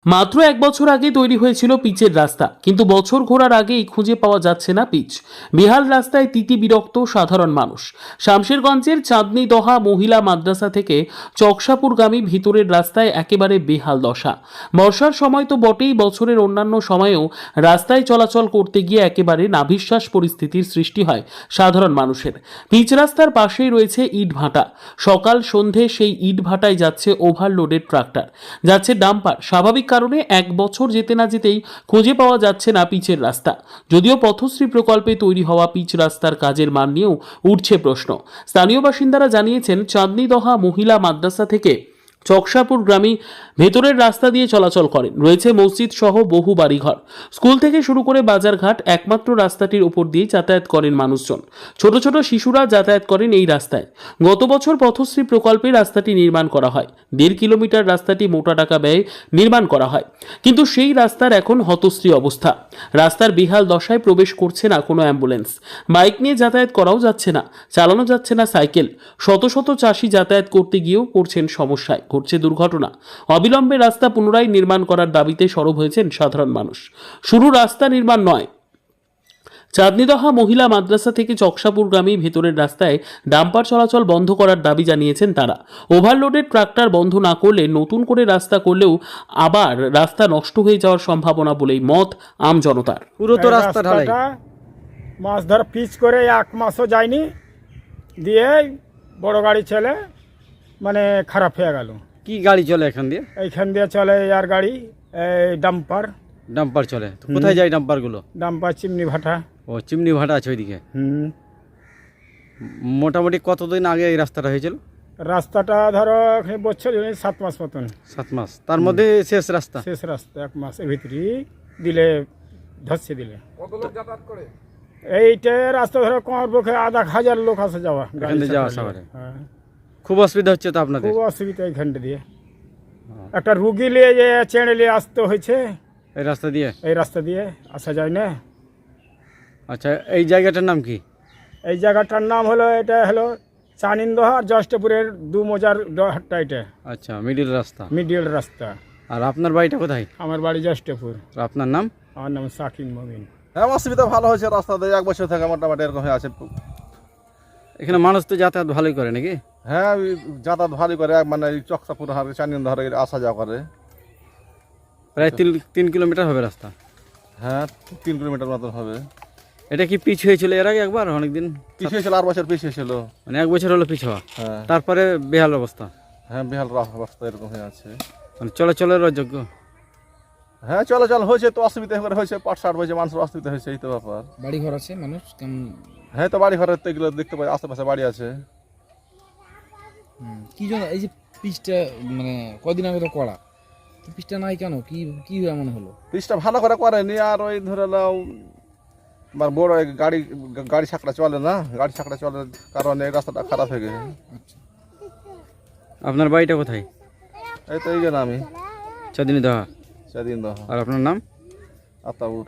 মাত্র ১ বছর আগে তৈরি হয়েছিল পিচের রাস্তা, কিন্তু বছর ঘোরার আগেই খুঁজে পাওয়া যাচ্ছে না পিচ। বেহাল রাস্তায় তিতি বিরক্ত সাধারণ মানুষ। শামশেরগঞ্জের চাঁদনি দহা মহিলা মাদ্রাসা থেকে চকসাপুরগামী ভিতরের রাস্তায় একেবারে বেহাল দশা। বর্ষার সময় তো বটেই, বছরের অন্যান্য সময়েও রাস্তায় চলাচল করতে গিয়ে একেবারে নাভিশ্বাস পরিস্থিতির সৃষ্টি হয় সাধারণ মানুষের। পিচ রাস্তার পাশেই রয়েছে ইট ভাটা। সকাল সন্ধে সেই ইট ভাটায় যাচ্ছে ওভারলোডেড ট্রাক্টর, যাচ্ছে ডাম্পার। স্বাভাবিক কারণে ১ বছর যেতে না যেতেই খুঁজে পাওয়া যাচ্ছে না পিচের রাস্তা। যদিও পথশ্রী প্রকল্পে তৈরি হওয়া পিচ রাস্তার কাজের মান নিয়েও উঠছে প্রশ্ন। স্থানীয় বাসিন্দারা জানিয়েছেন, চাঁদনিদহা মহিলা মাদ্রাসা থেকে চকসাপুর গ্রামে ভেতরের রাস্তা দিয়ে চলাচল করেন। রয়েছে মসজিদ সহ বহু বাড়িঘর। স্কুল থেকে শুরু করে বাজারঘাট, একমাত্র রাস্তাটির উপর দিয়ে যাতায়াত করেন মানুষজন। ছোট ছোট শিশুরা যাতায়াত করেন এই রাস্তায়। গত বছর পথশ্রী প্রকল্পে রাস্তাটি নির্মাণ করা হয়। ১.৫ কিলোমিটার রাস্তাটি মোটা টাকা ব্যয়ে নির্মাণ করা হয়, কিন্তু সেই রাস্তার এখন হতশ্রী অবস্থা। রাস্তার বেহাল দশায় প্রবেশ করছে না কোনো অ্যাম্বুলেন্স। বাইক নিয়ে যাতায়াত করাও যাচ্ছে না, চালানো যাচ্ছে না সাইকেল। শত শত চাষি যাতায়াত করতে গিয়েও পড়ছেন সমস্যায়, ঘটছে দুর্ঘটনা। অবিলম্বে রাস্তা পুনরায় নির্মাণ করার দাবিতে সরব হয়েছেন সাধারণ মানুষ। শুধু রাস্তা নির্মাণ নয়, চাঁদনিদহা মহিলা মাদ্রাসা থেকে চকসাপুরগামী ভেতরের রাস্তায় ডাম্পার চলাচল বন্ধ করার দাবি জানিয়েছেন তারা। ওভারলোডেড ট্রাক্টর বন্ধ না করলে নতুন করে রাস্তা করলেও আবার রাস্তা নষ্ট হয়ে যাওয়ার সম্ভাবনা বলেই মত আম জনতার। পুরো তো রাস্তা ঢালাই। মাছ ধর পিচ করে ১ মাসও যায়নি, দিয়ে বড় গাড়ি ছেলে মানে খারাপ হয়ে গেল। কি গাড়ি চলে এখান দিয়ে? এইখান দিয়ে চলে আর গাড়ি, এই ডাম্পার। ডাম্পার চলে তো কোথায় যায় ডাম্পার গুলো? ডাম্পার চিমনি ভাটা। ও চিমনি ভাটা আছে ওইদিকে। মোটামুটি কতদিন আগে এই রাস্তাটা হয়েছিল? রাস্তাটা ধরো বছর ৭ মাস মতন। 7 মাস, তার মধ্যে শেষ রাস্তা। শেষ রাস্তা ১ মাসের ভিতরেই দিলে, ধসছে দিলে। কত লোক যাতায়াত করে? এইটা রাস্তা ধরো কোমর পক্ষে ১,০০০ লোক আসা যাওয়া, এখান দিয়ে যাওয়া আসা করে। হ্যাঁ, খুব অসুবিধা হচ্ছে তো আপনাদের? খুব অসুবিধা এইখানটা দিয়ে। একটা রুগী নিয়ে যে চেড়ে নিয়ে আসতে হয়েছে এই রাস্তা দিয়ে। এই রাস্তা দিয়ে আসা যায় না। আচ্ছা, এই জায়গাটার নাম কি? এই জায়গাটার নাম হলো, এটা হলো চাঁদনিদহা আর জয়ষ্ঠপুরের ২ মৌজার হাটটা, এটা আচ্ছা, মিডিল রাস্তা। মিডিল রাস্তা। আর আপনার বাড়িটা কোথায়? আমার বাড়ি জয়ষ্ঠপুর। আর আপনার নাম? আমার নাম শাকিন মমিন। হ্যাঁ, অসুবিধা ভালো হয়েছে, রাস্তা দিয়ে ১ বছর থেকে মোটামুটি এরকম হয়ে আছে। এখানে মানুষ তো যাতায়াত ভালোই করে নাকি? হ্যাঁ, যাতায়াত ভালোই করে, মানে চকসাপুর হারে চাঁদনিদহা আসা যাওয়া করে। প্রায় 3 কিলোমিটার হবে রাস্তা। হ্যাঁ, ৩ কিলোমিটার মতন হবে। এটা কি পিচ হয়েছিল এর আগে একবার? অনেকদিন পিছিয়ে হয়েছিল, ৮ বছর পিছিয়ে ছিল। মানে 1 বছর হলো পিছ হওয়া। হ্যাঁ তারপরে বেহাল অবস্থা। হ্যাঁ, বেহাল অবস্থা এরকম হয়ে আছে। মানে চলাচলের অযোগ্য। হ্যাঁ, চলাচল হয়েছে তো অসুবিধা হয়েছে, ৫-৬০ হয়েছে, মানুষের অসুবিধা হয়েছে, এই তো ব্যাপার। বাড়ি ঘর আছে, মানুষ কেমন? হ্যাঁ, তো বাড়ি ঘরের তো এগুলো দেখতে পাই, আশেপাশে বাড়ি আছে। কি জন্য এই যে পিচটা মানে কদিন আগে তো করা, তো পিচটা নাই কেন? কি কি এমন হলো? পিচটা ভালো করে করেনি, আর ওই ধরে নাও আমার বড় গাড়ি ছাকড়া চলে না, গাড়ি ছাকড়া চলার কারণে এই রাস্তাটা খারাপ হয়ে গেছে। আপনার বাড়িটা কোথায়? এই তো এই যে আমি চাঁদনিদহা। চাঁদনিদহা। আর আপনার নাম? আতাউর।